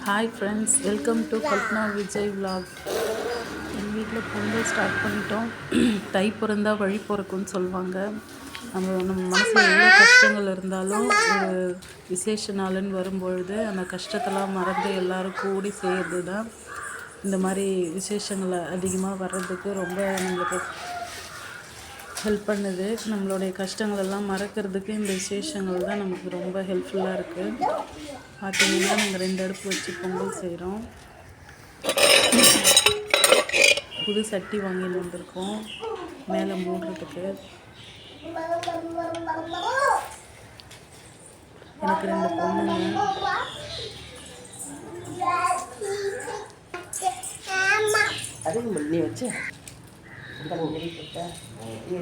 Hi friends, welcome to Kalpana Vijay vlog. எங்கள் வீட்டில் Pongal start பண்ணிட்டோம். தை பிறந்தா வழி பிறக்கும்னு சொல்லுவாங்க. நம்ம மனசில் எவ்வளோ கஷ்டங்கள் இருந்தாலும் ஒரு விசேஷ நாளுன்னு வரும்பொழுது அந்த கஷ்டத்தெல்லாம் மறந்து எல்லோரும் கூடி செய்கிறது தான் இந்த மாதிரி விசேஷங்களை அதிகமாக வர்றதுக்கு ரொம்ப நம்மளுக்கு ஹெல்ப் பண்ணுது. நம்மளுடைய கஷ்டங்களெல்லாம் மறக்கிறதுக்கு இந்த விசேஷங்கள் தான் நமக்கு ரொம்ப ஹெல்ப்ஃபுல்லாக இருக்குது. பார்த்தீங்கன்னா நாங்கள் 2 அடுப்பு வச்சு பொங்கல் செய்கிறோம். புது சட்டி வாங்கிட்டு வந்திருக்கோம் மேலே மூடுறதுக்கு. எனக்கு 2 பொண்ணுங்க.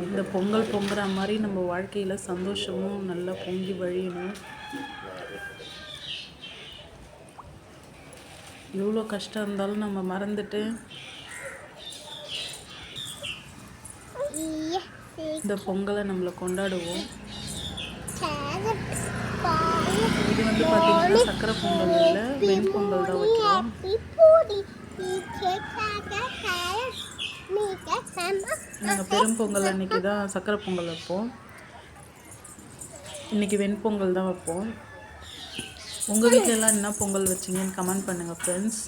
இந்த பொங்கல் பொங்குற மாதிரி நம்ம வாழ்க்கையில் சந்தோஷமும் நல்லா பொங்கி வழியணும். எவ்வளோ கஷ்டம் இருந்தாலும் நம்ம மறந்துட்டு இந்த பொங்கலை நம்மளை கொண்டாடுவோம். இது பார்த்திங்கன்னா சக்கரை பொங்கல் இல்லை, வெண்பொங்கல் தான் வைக்கிறோம். நாங்கள் பெரும்பொங்கல் அன்றைக்கி தான் சக்கரை பொங்கல் வைப்போம். இன்றைக்கி வெண்பொங்கல் தான் வைப்போம். உங்கள் வீட்டிலலாம் என்ன பொங்கல் வச்சிங்கன்னு கமெண்ட் பண்ணுங்கள் ஃப்ரெண்ட்ஸ்.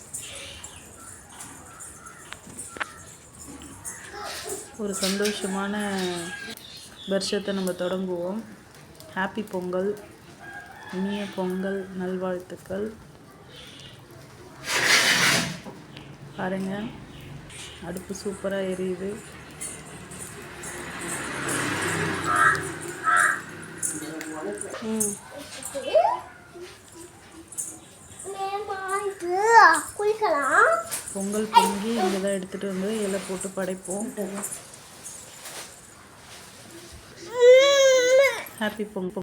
ஒரு சந்தோஷமான வருஷத்தை நம்ம தொடங்குவோம். ஹாப்பி பொங்கல், இனிய பொங்கல் நல்வாழ்த்துக்கள். பாருங்கள், அடுப்பு சூப்பராக எரியுது. பொங்கல் பொங்கி இங்கே தான் எடுத்துகிட்டு வந்து இலை போட்டு படைப்போம். ஹாப்பி பொங்கல்.